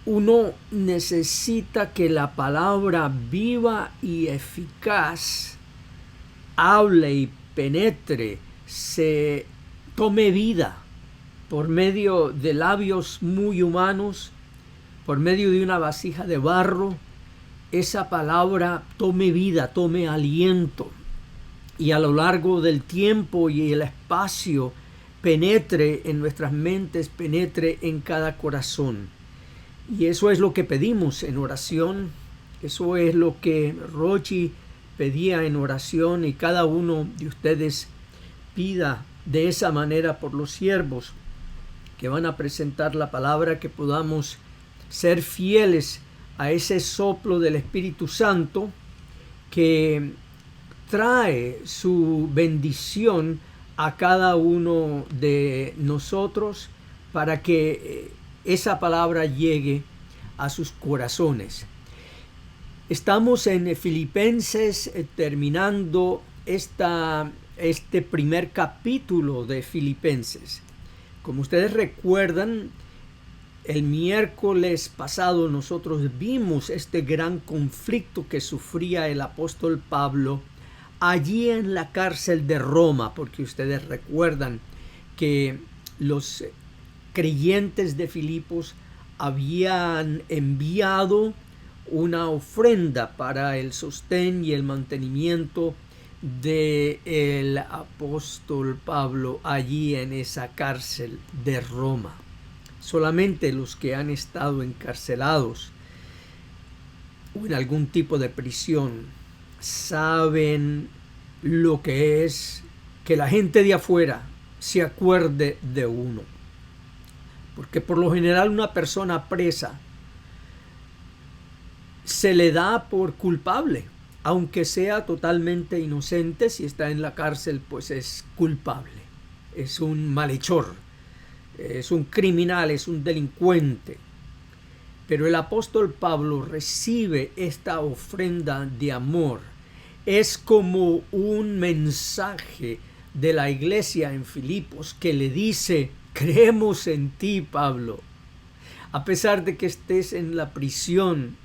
uno necesita que la palabra viva y eficaz hable y penetre, se tome vida por medio de labios muy humanos, por medio de una vasija de barro. Esa palabra tome vida, tome aliento, y a lo largo del tiempo y el espacio penetre en nuestras mentes, penetre en cada corazón. Y eso es lo que pedimos en oración, eso es lo que Rochi pedía en oración, y cada uno de ustedes pida de esa manera por los siervos que van a presentar la palabra, que podamos ser fieles a ese soplo del Espíritu Santo que trae su bendición a cada uno de nosotros, para que esa palabra llegue a sus corazones. Estamos en Filipenses, terminando este primer capítulo de Filipenses. Como ustedes recuerdan, el miércoles pasado nosotros vimos este gran conflicto que sufría el apóstol Pablo allí en la cárcel de Roma, porque ustedes recuerdan que los creyentes de Filipos habían enviado una ofrenda para el sostén y el mantenimiento del apóstol Pablo allí en esa cárcel de Roma. Solamente los que han estado encarcelados o en algún tipo de prisión saben lo que es que la gente de afuera se acuerde de uno. Porque por lo general una persona presa se le da por culpable, aunque sea totalmente inocente. Si está en la cárcel, pues es culpable, es un malhechor, es un criminal, es un delincuente. Pero el apóstol Pablo recibe esta ofrenda de amor. Es como un mensaje de la iglesia en Filipos que le dice: creemos en ti, Pablo. A pesar de que estés en la prisión,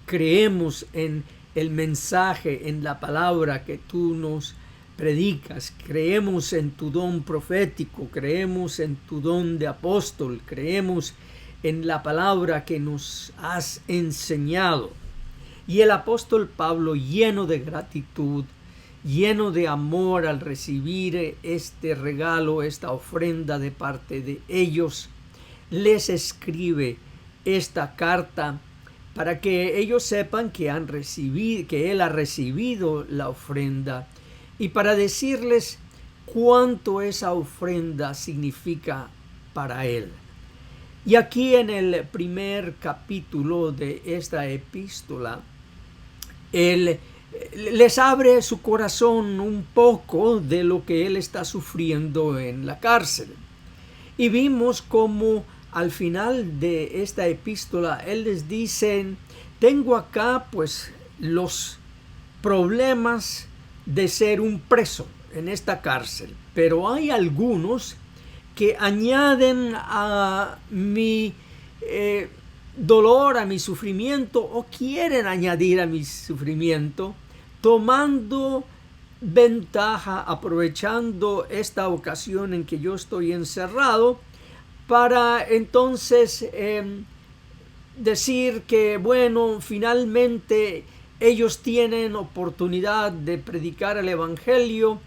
creemos en el mensaje, en la palabra que tú nos predicas. Creemos en tu don profético, creemos en tu don de apóstol, creemos en la palabra que nos has enseñado. Y el apóstol Pablo, lleno de gratitud, lleno de amor al recibir este regalo, esta ofrenda de parte de ellos, les escribe esta carta para que ellos sepan que él ha recibido la ofrenda, y para decirles cuánto esa ofrenda significa para él. Y aquí en el primer capítulo de esta epístola, él les abre su corazón un poco de lo que él está sufriendo en la cárcel. Y vimos cómo al final de esta epístola él les dice: tengo acá pues los problemas de ser un preso en esta cárcel, pero hay algunos que añaden a mi dolor, a mi sufrimiento, o quieren añadir a mi sufrimiento, tomando ventaja, aprovechando esta ocasión en que yo estoy encerrado, para entonces decir que, bueno, finalmente ellos tienen oportunidad de predicar el evangelio,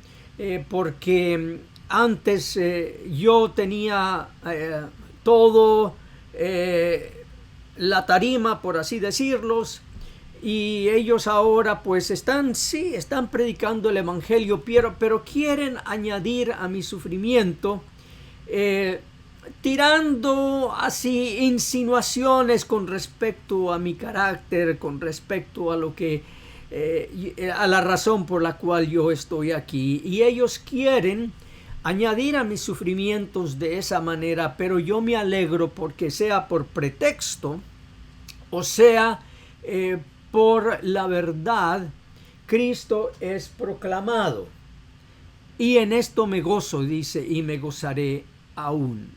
porque antes yo tenía todo la tarima, por así decirlos, y ellos ahora pues están predicando el evangelio, pero quieren añadir a mi sufrimiento, tirando así insinuaciones con respecto a mi carácter, con respecto a lo que a la razón por la cual yo estoy aquí, y ellos quieren añadir a mis sufrimientos de esa manera. Pero yo me alegro porque, sea por pretexto o sea por la verdad, Cristo es proclamado, y en esto me gozo, dice, y me gozaré aún.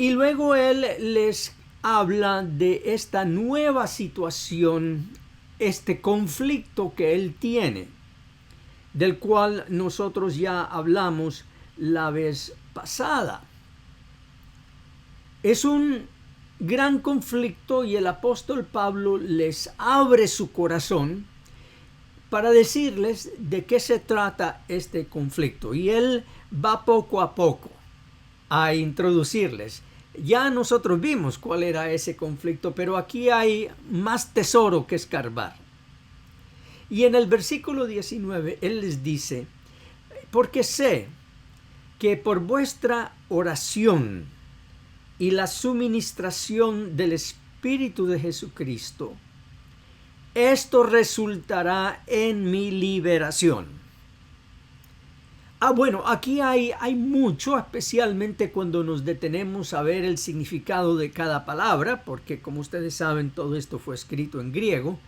Y luego él les habla de esta nueva situación, este conflicto que él tiene, del cual nosotros ya hablamos la vez pasada. Es un gran conflicto y el apóstol Pablo les abre su corazón para decirles de qué se trata este conflicto. Y él va poco a poco a introducirles. Ya nosotros vimos cuál era ese conflicto, pero aquí hay más tesoro que escarbar. Y en el versículo 19 él les dice: porque sé que por vuestra oración y la suministración del Espíritu de Jesucristo, esto resultará en mi liberación. Bueno, aquí hay mucho, especialmente cuando nos detenemos a ver el significado de cada palabra, porque como ustedes saben, todo esto fue escrito en griego,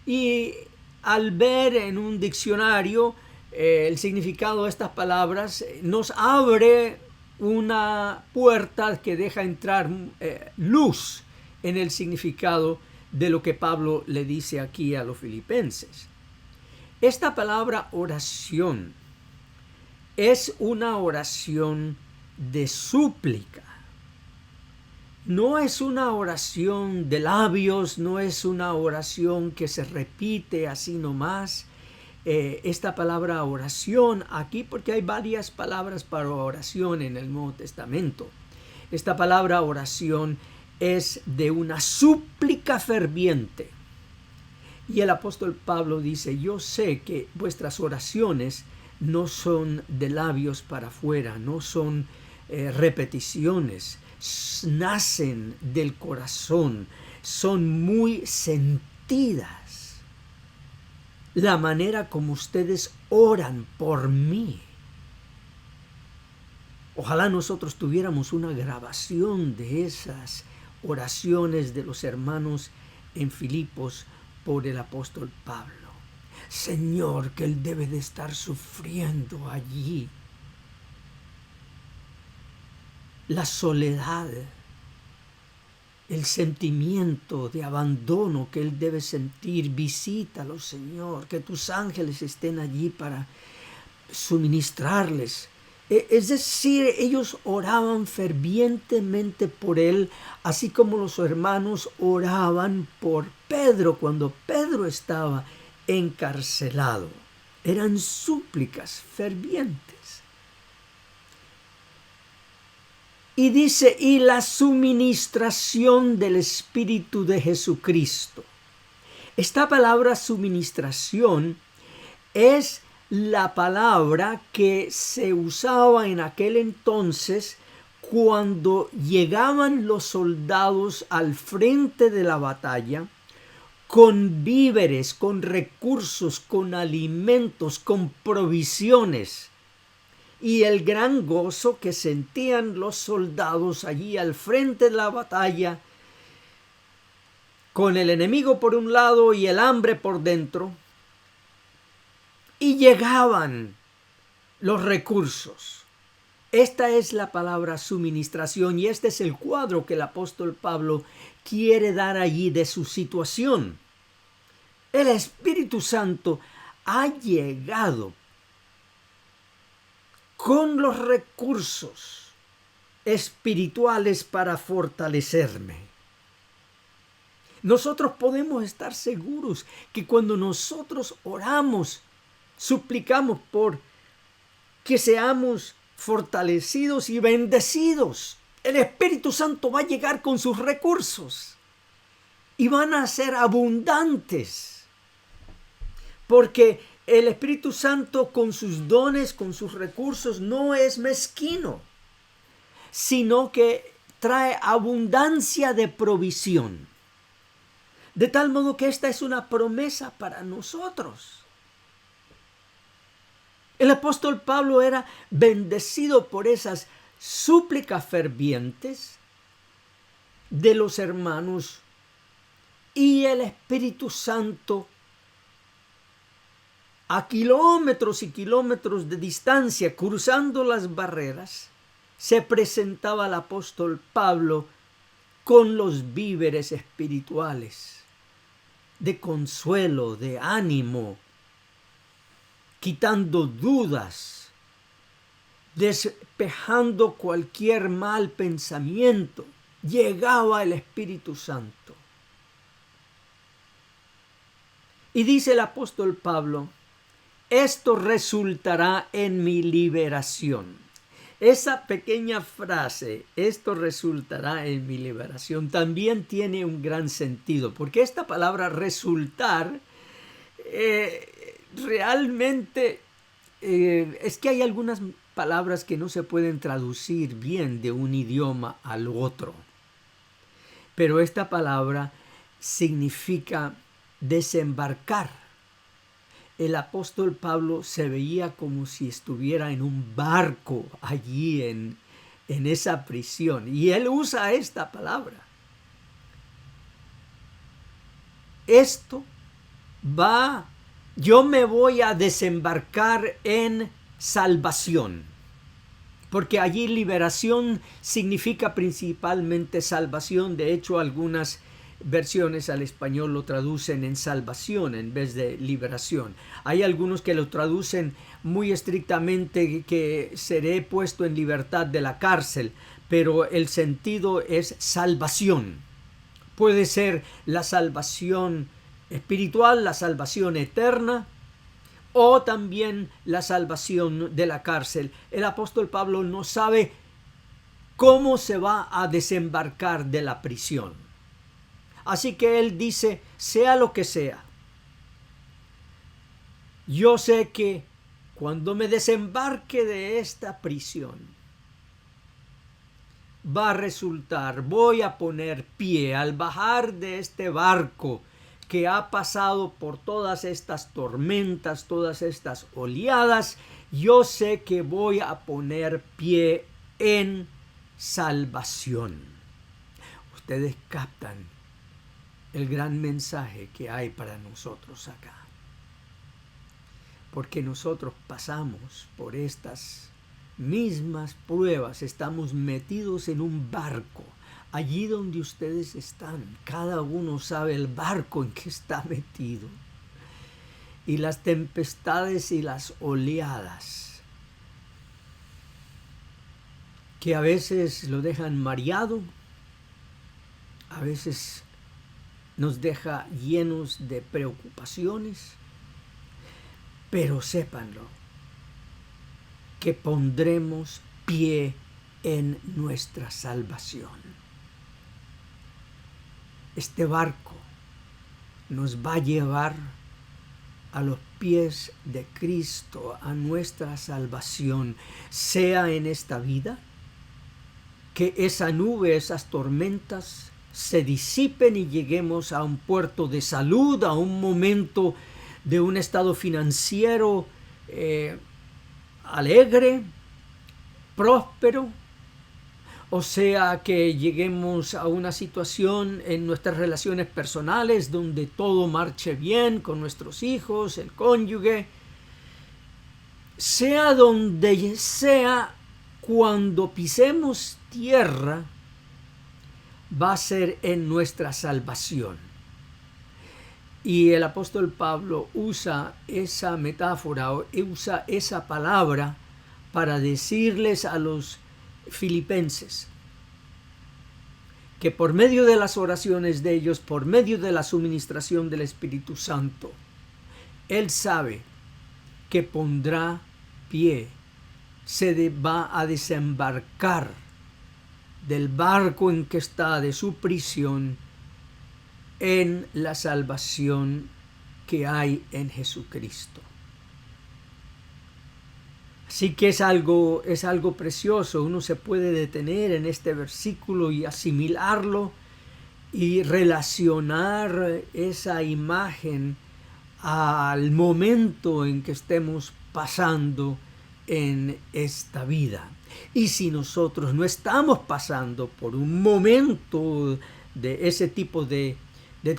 y al ver en un diccionario el significado de estas palabras, nos abre una puerta que deja entrar luz en el significado de lo que Pablo le dice aquí a los filipenses. Esta palabra oración es una oración de súplica. No es una oración de labios, no es una oración que se repite así nomás. Esta palabra oración aquí, porque hay varias palabras para oración en el Nuevo Testamento. Esta palabra oración es de una súplica ferviente. Y el apóstol Pablo dice: yo sé que vuestras oraciones no son de labios para afuera, no son repeticiones, nacen del corazón, son muy sentidas. La manera como ustedes oran por mí. Ojalá nosotros tuviéramos una grabación de esas oraciones de los hermanos en Filipos por el apóstol Pablo. Señor, que él debe de estar sufriendo allí. La soledad, el sentimiento de abandono que él debe sentir. Visítalo, Señor, que tus ángeles estén allí para suministrarles. Es decir, ellos oraban fervientemente por él, así como los hermanos oraban por Pedro cuando Pedro estaba encarcelado. Eran súplicas fervientes. Y dice: y la suministración del Espíritu de Jesucristo. Esta palabra suministración es la palabra que se usaba en aquel entonces cuando llegaban los soldados al frente de la batalla con víveres, con recursos, con alimentos, con provisiones. Y el gran gozo que sentían los soldados allí al frente de la batalla, con el enemigo por un lado y el hambre por dentro, y llegaban los recursos. Esta es la palabra suministración, y este es el cuadro que el apóstol Pablo quiere dar allí de su situación. El Espíritu Santo ha llegado con los recursos espirituales para fortalecerme. Nosotros podemos estar seguros que cuando nosotros oramos, suplicamos por que seamos fortalecidos y bendecidos, el Espíritu Santo va a llegar con sus recursos y van a ser abundantes, porque el Espíritu Santo con sus dones, con sus recursos, no es mezquino, sino que trae abundancia de provisión. De tal modo que esta es una promesa para nosotros. El apóstol Pablo era bendecido por esas súplicas fervientes de los hermanos, y el Espíritu Santo, a kilómetros y kilómetros de distancia, cruzando las barreras, se presentaba el apóstol Pablo con los víveres espirituales de consuelo, de ánimo, quitando dudas, despejando cualquier mal pensamiento. Llegaba el Espíritu Santo. Y dice el apóstol Pablo, esto resultará en mi liberación. Esa pequeña frase, esto resultará en mi liberación, también tiene un gran sentido, porque esta palabra resultar realmente es que hay algunas palabras que no se pueden traducir bien de un idioma al otro. Pero esta palabra significa desembarcar. El apóstol Pablo se veía como si estuviera en un barco allí en esa prisión. Y él usa esta palabra. Yo me voy a desembarcar en salvación. Porque allí liberación significa principalmente salvación. De hecho, algunas versiones al español lo traducen en salvación en vez de liberación. Hay algunos que lo traducen muy estrictamente que seré puesto en libertad de la cárcel, pero el sentido es salvación. Puede ser la salvación espiritual, la salvación eterna, o también la salvación de la cárcel. El apóstol Pablo no sabe cómo se va a desembarcar de la prisión. Así que él dice, sea lo que sea, yo sé que cuando me desembarque de esta prisión, va a resultar, voy a poner pie al bajar de este barco que ha pasado por todas estas tormentas, todas estas oleadas. Yo sé que voy a poner pie en salvación. Ustedes captan el gran mensaje que hay para nosotros acá. Porque nosotros pasamos por estas mismas pruebas, estamos metidos en un barco. Allí donde ustedes están, cada uno sabe el barco en que está metido. Y las tempestades y las oleadas, que a veces lo dejan mareado, a veces nos deja llenos de preocupaciones, pero sépanlo, que pondremos pie en nuestra salvación. Este barco nos va a llevar a los pies de Cristo, a nuestra salvación, sea en esta vida, que esa nube, esas tormentas se disipen y lleguemos a un puerto de salud, a un momento de un estado financiero alegre, próspero, o sea que lleguemos a una situación en nuestras relaciones personales donde todo marche bien con nuestros hijos, el cónyuge, sea donde sea, cuando pisemos tierra, va a ser en nuestra salvación. Y el apóstol Pablo usa esa metáfora, usa esa palabra para decirles a los filipenses que por medio de las oraciones de ellos, por medio de la suministración del Espíritu Santo, él sabe que pondrá pie, va a desembarcar del barco en que está, de su prisión, en la salvación que hay en Jesucristo. Así que es algo precioso. Uno se puede detener en este versículo y asimilarlo y relacionar esa imagen al momento en que estemos pasando en esta vida. Y si nosotros no estamos pasando por un momento de ese tipo de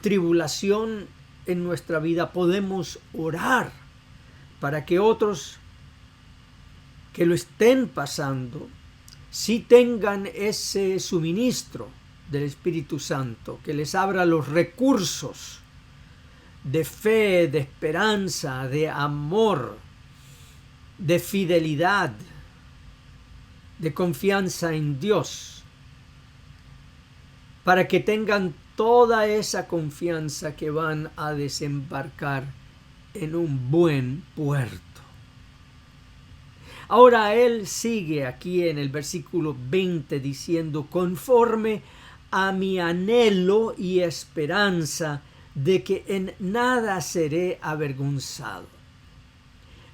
tribulación en nuestra vida, podemos orar para que otros que lo estén pasando sí tengan ese suministro del Espíritu Santo, que les abra los recursos de fe, de esperanza, de amor, de fidelidad, de confianza en Dios, para que tengan toda esa confianza que van a desembarcar en un buen puerto. Ahora él sigue aquí en el versículo 20 diciendo: conforme a mi anhelo y esperanza de que en nada seré avergonzado.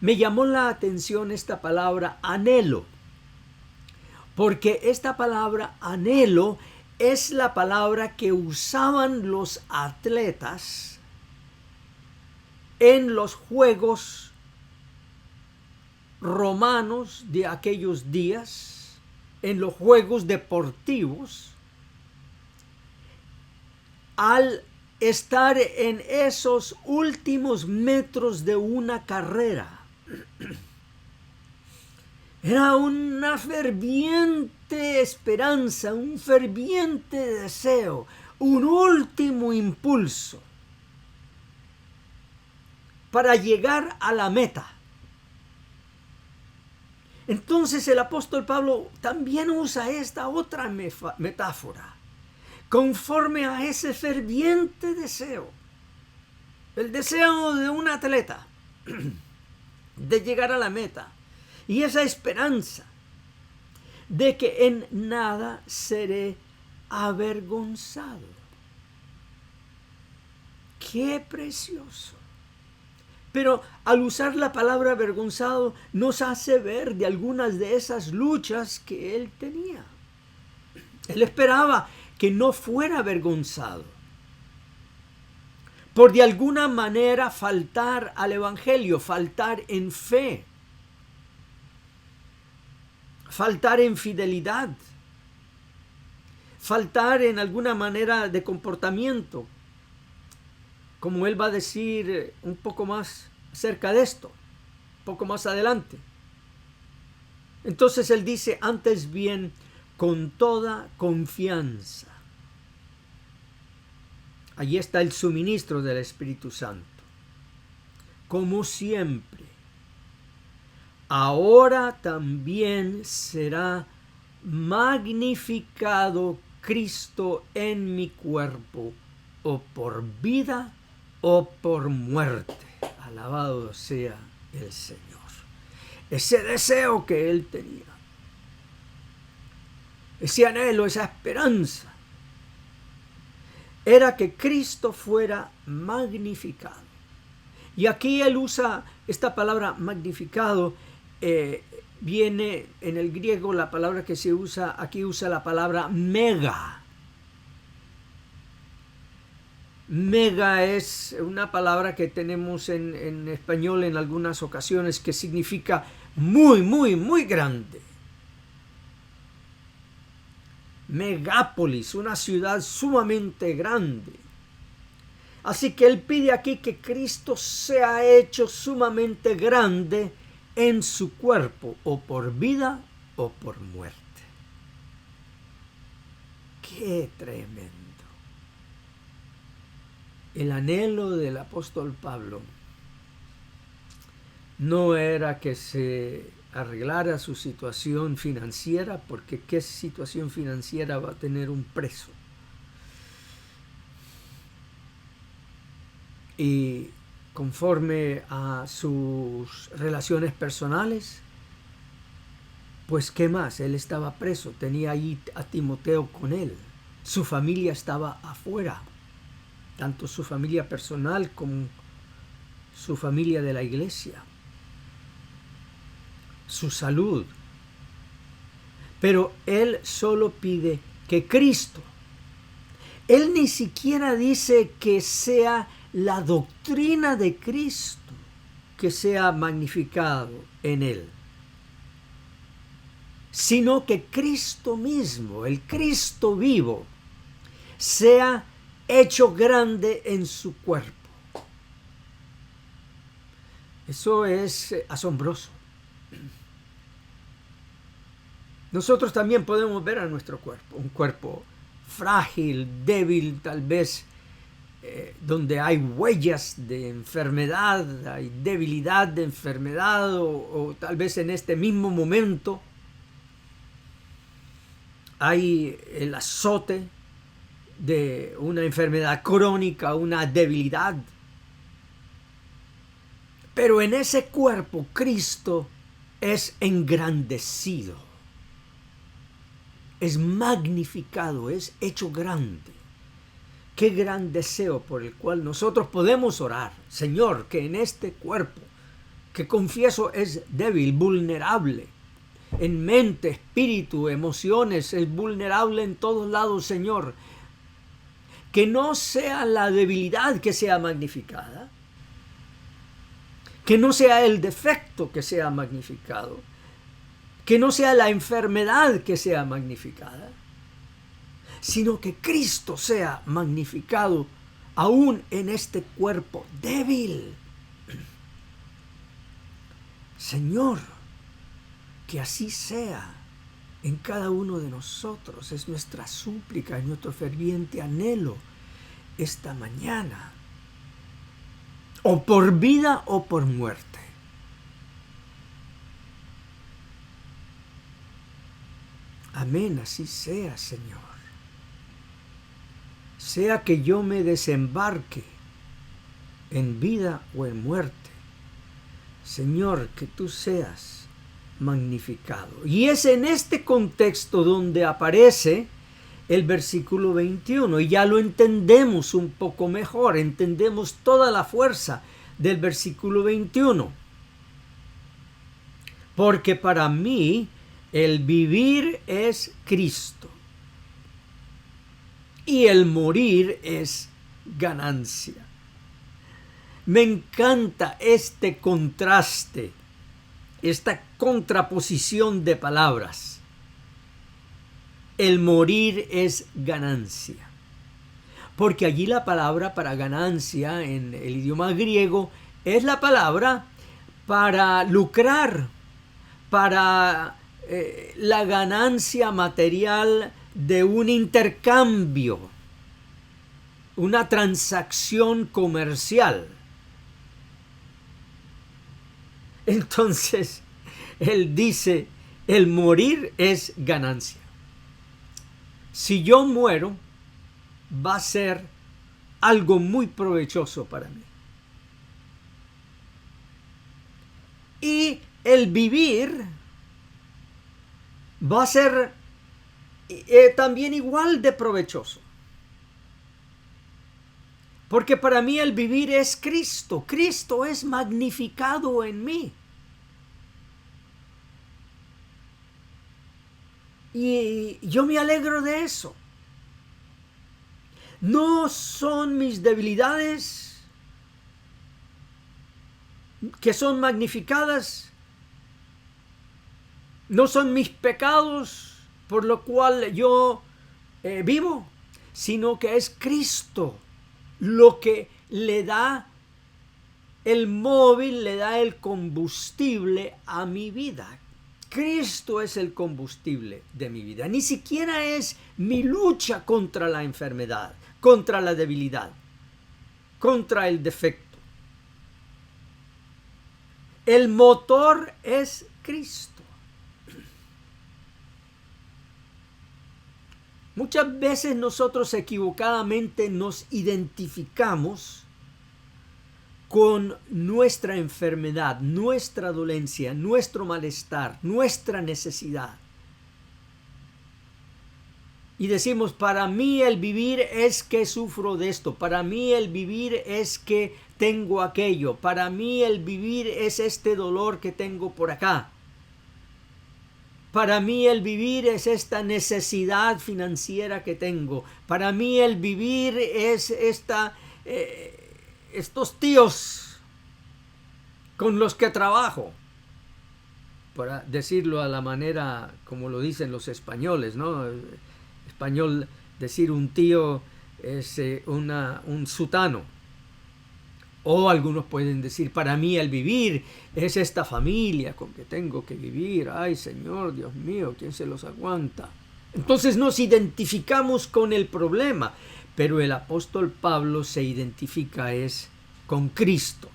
Me llamó la atención esta palabra anhelo, porque esta palabra anhelo es la palabra que usaban los atletas en los juegos romanos de aquellos días, en los juegos deportivos, al estar en esos últimos metros de una carrera. Era una ferviente esperanza, un ferviente deseo, un último impulso para llegar a la meta. Entonces el apóstol Pablo también usa esta otra metáfora, conforme a ese ferviente deseo, el deseo de un atleta de llegar a la meta, y esa esperanza de que en nada seré avergonzado. ¡Qué precioso! Pero al usar la palabra avergonzado nos hace ver de algunas de esas luchas que él tenía. Él esperaba que no fuera avergonzado por de alguna manera faltar al evangelio, faltar en fe, faltar en fidelidad, faltar en alguna manera de comportamiento, como él va a decir un poco más acerca de esto, un poco más adelante. Entonces él dice: antes bien, con toda confianza. Allí está el suministro del Espíritu Santo. Como siempre, ahora también será magnificado Cristo en mi cuerpo, o por vida o por muerte. Alabado sea el Señor. Ese deseo que él tenía, ese anhelo, esa esperanza, era que Cristo fuera magnificado. Y aquí él usa esta palabra magnificado. Viene en el griego la palabra que se usa, aquí usa la palabra mega. Mega es una palabra que tenemos en español en algunas ocasiones, que significa muy, muy, muy grande. Megápolis, una ciudad sumamente grande. Así que él pide aquí que Cristo sea hecho sumamente grande en su cuerpo, o por vida o por muerte. ¡Qué tremendo! El anhelo del apóstol Pablo no era que se arreglara su situación financiera, porque ¿qué situación financiera va a tener un preso? Y conforme a sus relaciones personales, pues ¿qué más? Él estaba preso, tenía ahí a Timoteo con él, su familia estaba afuera, tanto su familia personal como su familia de la iglesia, su salud. Pero él solo pide que Cristo, él ni siquiera dice que sea la doctrina de Cristo que sea magnificado en él, sino que Cristo mismo, el Cristo vivo, sea hecho grande en su cuerpo. Eso es asombroso. nosotros también podemos ver a nuestro cuerpo, un cuerpo frágil, débil, tal vez donde hay huellas de enfermedad, hay debilidad de enfermedad, o tal vez en este mismo momento hay el azote de una enfermedad crónica, una debilidad. Pero en ese cuerpo Cristo es engrandecido, es magnificado, es hecho grande. Qué gran deseo por el cual nosotros podemos orar. Señor, que en este cuerpo, que confieso es débil, vulnerable, en mente, espíritu, emociones, es vulnerable en todos lados, Señor. Que no sea la debilidad que sea magnificada, que no sea el defecto que sea magnificado, que no sea la enfermedad que sea magnificada, sino que Cristo sea magnificado aún en este cuerpo débil. Señor, que así sea en cada uno de nosotros. Es nuestra súplica, es nuestro ferviente anhelo esta mañana, o por vida o por muerte. Amén, así sea, Señor. Sea que yo me desembarque en vida o en muerte, Señor, que tú seas magnificado. Y es en este contexto donde aparece el versículo 21, y ya lo entendemos un poco mejor, entendemos toda la fuerza del versículo 21. Porque para mí el vivir es Cristo y el morir es ganancia. Me encanta este contraste, esta contraposición de palabras. El morir es ganancia. Porque allí la palabra para ganancia en el idioma griego es la palabra para lucrar, para la ganancia material de un intercambio, una transacción comercial. Entonces, él dice, el morir es ganancia. Si yo muero, va a ser algo muy provechoso para mí. Y el vivir va a ser también igual de provechoso. Porque para mí el vivir es Cristo. Cristo es magnificado en mí. Y yo me alegro de eso. No son mis debilidades que son magnificadas. No son mis pecados por lo cual yo vivo, sino que es Cristo lo que le da el móvil, le da el combustible a mi vida. Cristo es el combustible de mi vida. Ni siquiera es mi lucha contra la enfermedad, contra la debilidad, contra el defecto. El motor es Cristo. Muchas veces nosotros equivocadamente nos identificamos con nuestra enfermedad, nuestra dolencia, nuestro malestar, nuestra necesidad. Y decimos, para mí el vivir es que sufro de esto, para mí el vivir es que tengo aquello, para mí el vivir es este dolor que tengo por acá. Para mí el vivir es esta necesidad financiera que tengo. Para mí el vivir es estos tíos con los que trabajo. Para decirlo a la manera como lo dicen los españoles, ¿no? En español decir un tío es un sutano. O algunos pueden decir, para mí el vivir es esta familia con que tengo que vivir. Ay, Señor, Dios mío, ¿quién se los aguanta? Entonces nos identificamos con el problema, pero el apóstol Pablo se identifica es con Cristo.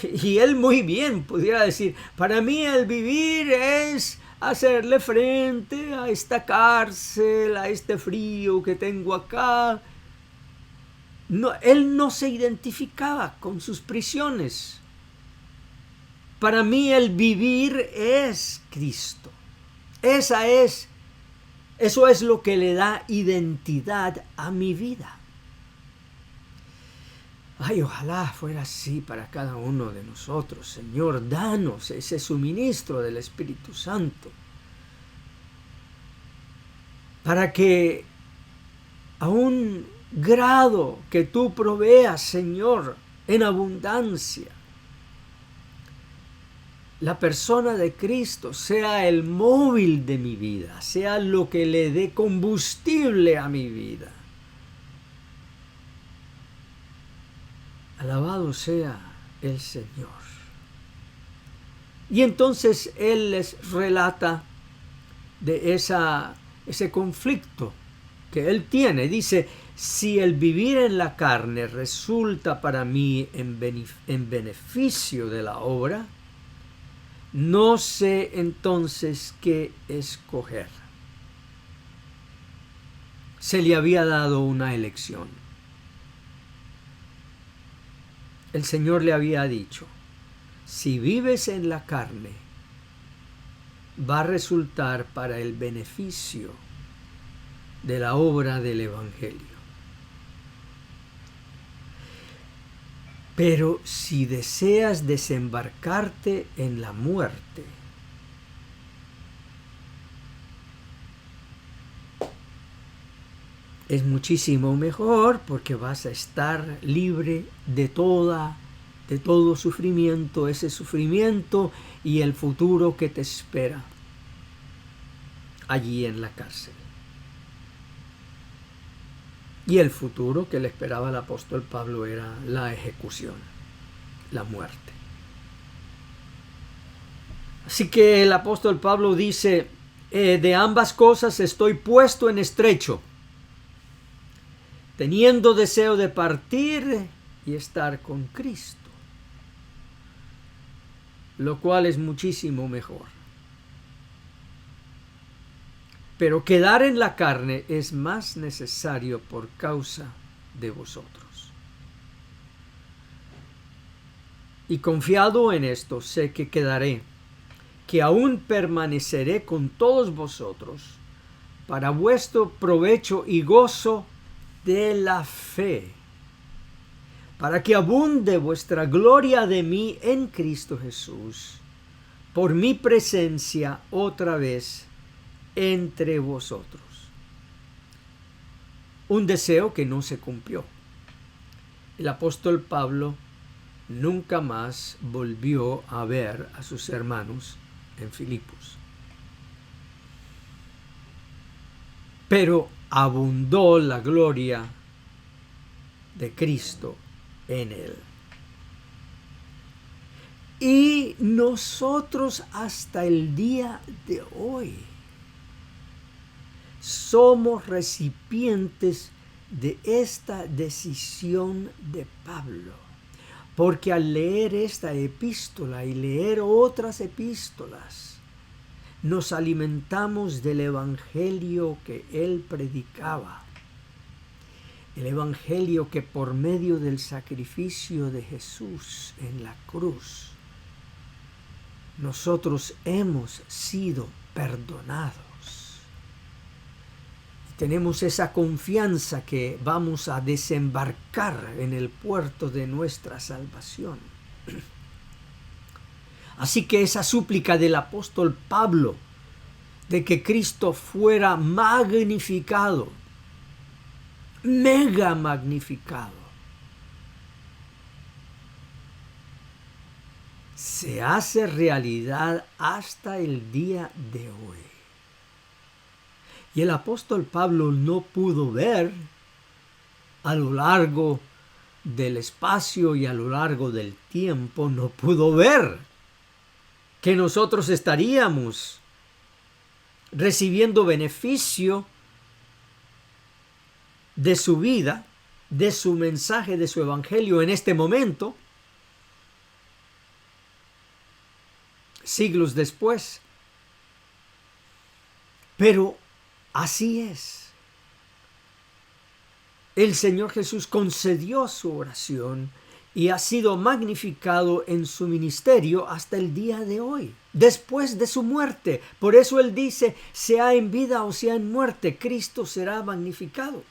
Y él muy bien pudiera decir, para mí el vivir es hacerle frente a esta cárcel, a este frío que tengo acá. No, él no se identificaba con sus prisiones. Para mí el vivir es Cristo. Eso es lo que le da identidad a mi vida. Ay, ojalá fuera así para cada uno de nosotros. Señor, danos ese suministro del Espíritu Santo, para que a un grado que tú proveas, Señor, en abundancia, la persona de Cristo sea el móvil de mi vida, sea lo que le dé combustible a mi vida. Alabado sea el Señor. Y entonces Él les relata de ese conflicto que Él tiene. Dice, si el vivir en la carne resulta para mí en beneficio de la obra, no sé entonces qué escoger. Se le había dado una elección. El Señor le había dicho, si vives en la carne, va a resultar para el beneficio de la obra del Evangelio. Pero si deseas desembarcarte en la muerte, es muchísimo mejor, porque vas a estar libre de todo sufrimiento, ese sufrimiento y el futuro que te espera allí en la cárcel. Y el futuro que le esperaba al apóstol Pablo era la ejecución, la muerte. Así que el apóstol Pablo dice, de ambas cosas estoy puesto en estrecho, teniendo deseo de partir y estar con Cristo, lo cual es muchísimo mejor. Pero quedar en la carne es más necesario por causa de vosotros. Y confiado en esto, sé que quedaré, que aún permaneceré con todos vosotros para vuestro provecho y gozo de la fe, para que abunde vuestra gloria de mí en Cristo Jesús, por mi presencia otra vez entre vosotros. Un deseo que no se cumplió. El apóstol Pablo nunca más volvió a ver a sus hermanos en Filipos. Pero abundó la gloria de Cristo en él. Y nosotros hasta el día de hoy somos recipientes de esta decisión de Pablo, porque al leer esta epístola y leer otras epístolas, nos alimentamos del evangelio que él predicaba, el evangelio que por medio del sacrificio de Jesús en la cruz, nosotros hemos sido perdonados. Tenemos esa confianza que vamos a desembarcar en el puerto de nuestra salvación. Así que esa súplica del apóstol Pablo de que Cristo fuera magnificado, mega magnificado, se hace realidad hasta el día de hoy. Y el apóstol Pablo no pudo ver a lo largo del espacio y a lo largo del tiempo no pudo ver que nosotros estaríamos recibiendo beneficio de su vida, de su mensaje, de su evangelio en este momento, siglos después. Pero así es. El Señor Jesús concedió su oración y ha sido magnificado en su ministerio hasta el día de hoy, después de su muerte. Por eso Él dice, sea en vida o sea en muerte, Cristo será magnificado.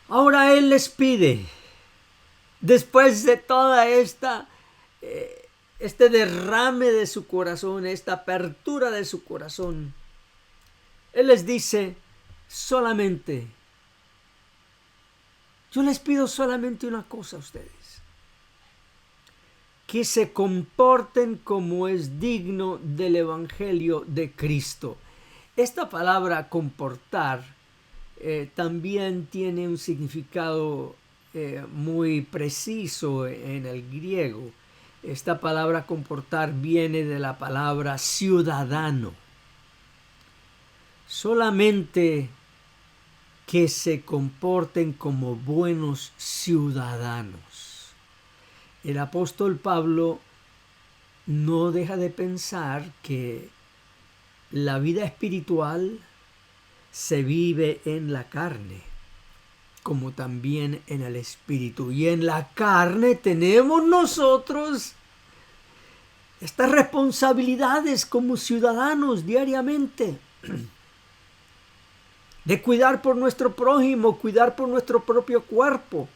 Ahora Él les pide, después de toda este derrame de su corazón, esta apertura de su corazón, Él les dice solamente, yo les pido solamente una cosa a ustedes, que se comporten como es digno del Evangelio de Cristo. Esta palabra comportar también tiene un significado muy preciso en el griego. Esta palabra comportar viene de la palabra ciudadano. Solamente que se comporten como buenos ciudadanos. El apóstol Pablo no deja de pensar que la vida espiritual se vive en la carne, como también en el espíritu. Y en la carne tenemos nosotros estas responsabilidades como ciudadanos diariamente, de cuidar por nuestro prójimo, cuidar por nuestro propio cuerpo,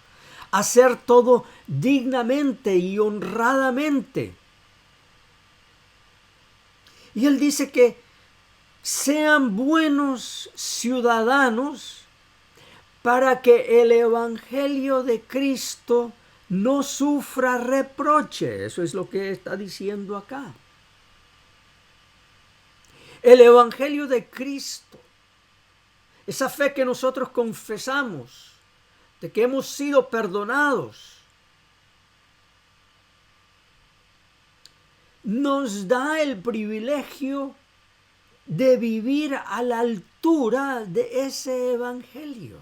hacer todo dignamente y honradamente. Y él dice que sean buenos ciudadanos para que el Evangelio de Cristo no sufra reproche. Eso es lo que está diciendo acá. El Evangelio de Cristo, esa fe que nosotros confesamos, de que hemos sido perdonados, nos da el privilegio de vivir a la altura de ese evangelio.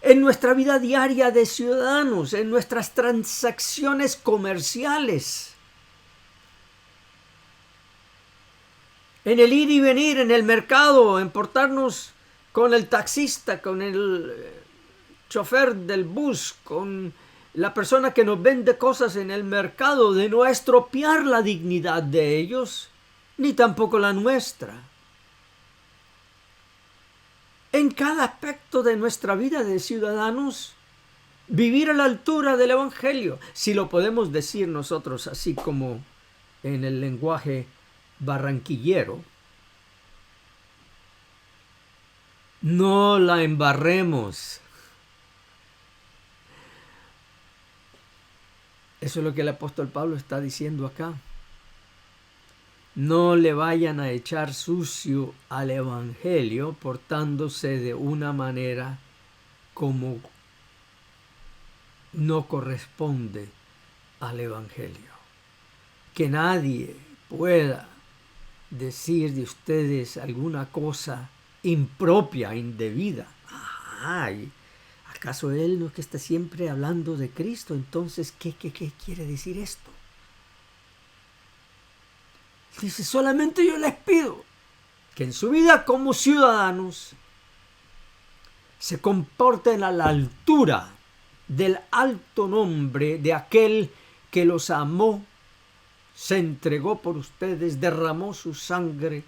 En nuestra vida diaria de ciudadanos, en nuestras transacciones comerciales, en el ir y venir, en el mercado, en portarnos con el taxista, con el chofer del bus, con la persona que nos vende cosas en el mercado, de no estropear la dignidad de ellos, ni tampoco la nuestra. En cada aspecto de nuestra vida de ciudadanos, vivir a la altura del Evangelio, si lo podemos decir nosotros así como en el lenguaje barranquillero. No la embarremos. Eso es lo que el apóstol Pablo está diciendo acá. No le vayan a echar sucio al Evangelio portándose de una manera como no corresponde al Evangelio. Que nadie pueda decir de ustedes alguna cosa impropia, indebida. Ay, ¿acaso él no es que está siempre hablando de Cristo? Entonces, ¿qué quiere decir esto? Dice, solamente yo les pido que en su vida como ciudadanos se comporten a la altura del alto nombre de aquel que los amó, se entregó por ustedes, derramó su sangre,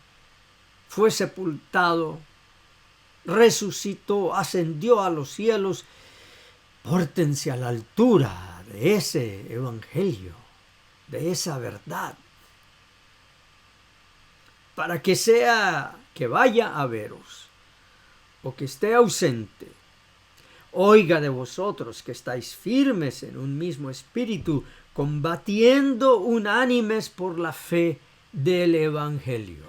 fue sepultado, resucitó, ascendió a los cielos. Pórtense a la altura de ese evangelio, de esa verdad, para que sea que vaya a veros o que esté ausente, oiga de vosotros que estáis firmes en un mismo espíritu, combatiendo unánimes por la fe del evangelio.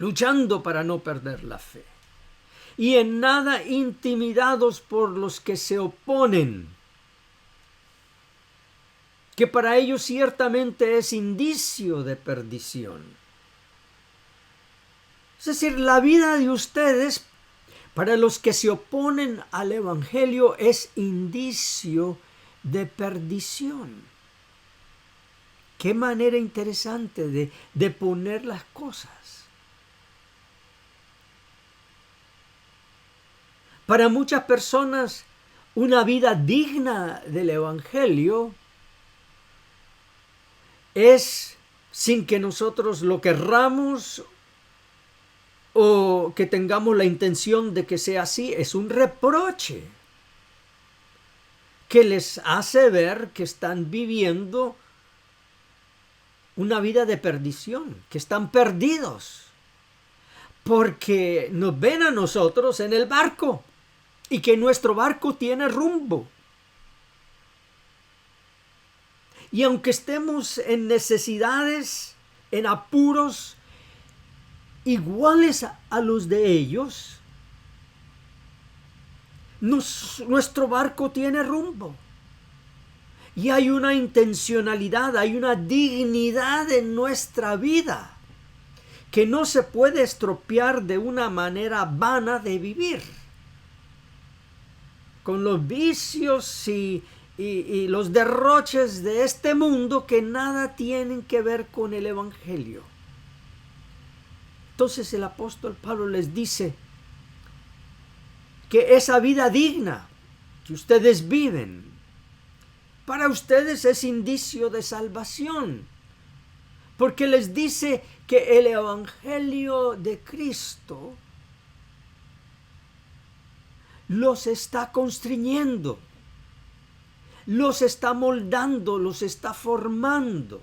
luchando para no perder la fe, y en nada intimidados por los que se oponen, que para ellos ciertamente es indicio de perdición. Es decir, la vida de ustedes, para los que se oponen al Evangelio, es indicio de perdición. Qué manera interesante de poner las cosas. Para muchas personas, una vida digna del Evangelio es, sin que nosotros lo querramos o que tengamos la intención de que sea así, es un reproche que les hace ver que están viviendo una vida de perdición, que están perdidos, porque nos ven a nosotros en el barco y que nuestro barco tiene rumbo. Y aunque estemos en necesidades, en apuros iguales a los de ellos, nuestro barco tiene rumbo. Y hay una intencionalidad, hay una dignidad en nuestra vida que no se puede estropear de una manera vana de vivir, con los vicios y los derroches de este mundo que nada tienen que ver con el Evangelio. Entonces el apóstol Pablo les dice que esa vida digna que ustedes viven, para ustedes es indicio de salvación, porque les dice que el Evangelio de Cristo los está constriñendo, los está moldando, los está formando.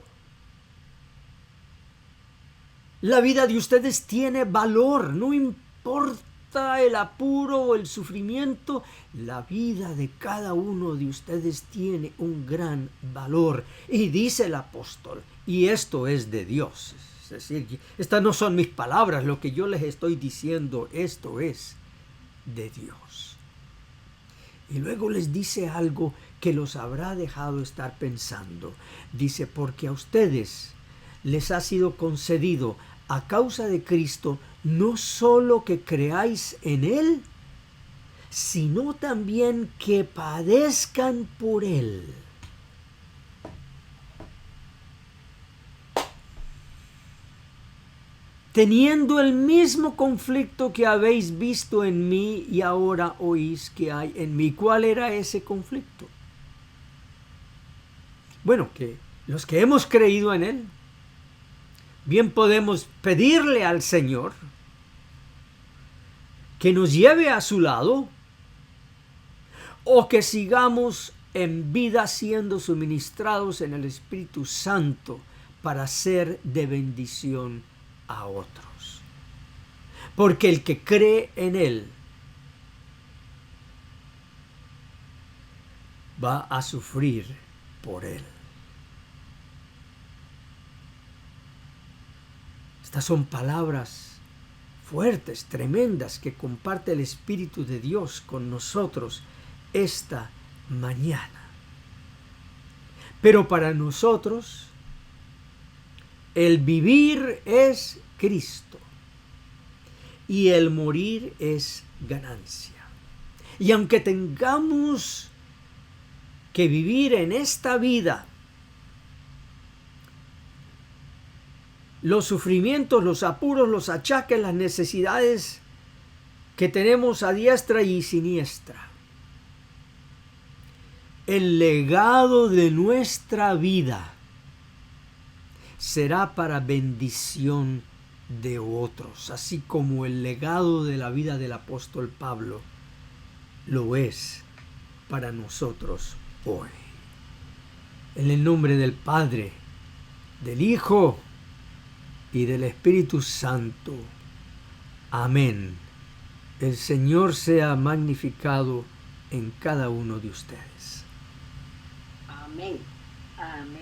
La vida de ustedes tiene valor, no importa el apuro o el sufrimiento, la vida de cada uno de ustedes tiene un gran valor. Y dice el apóstol, y esto es de Dios. Es decir, estas no son mis palabras, lo que yo les estoy diciendo, esto es de Dios. Y luego les dice algo que los habrá dejado estar pensando. Dice, porque a ustedes les ha sido concedido a causa de Cristo no solo que creáis en Él, sino también que padezcan por Él. Teniendo el mismo conflicto que habéis visto en mí y ahora oís que hay en mí. ¿Cuál era ese conflicto? Bueno, que los que hemos creído en Él, bien podemos pedirle al Señor que nos lleve a su lado o que sigamos en vida siendo suministrados en el Espíritu Santo para ser de bendición a otros. Porque el que cree en Él va a sufrir por Él. Estas son palabras fuertes, tremendas, que comparte el Espíritu de Dios con nosotros esta mañana. Pero para nosotros, el vivir es Cristo y el morir es ganancia. Y aunque tengamos que vivir en esta vida los sufrimientos, los apuros, los achaques, las necesidades que tenemos a diestra y siniestra, el legado de nuestra vida será para bendición de otros, así como el legado de la vida del apóstol Pablo lo es para nosotros hoy. En el nombre del Padre, del Hijo y del Espíritu Santo. Amén. El Señor sea magnificado en cada uno de ustedes. Amén. Amén.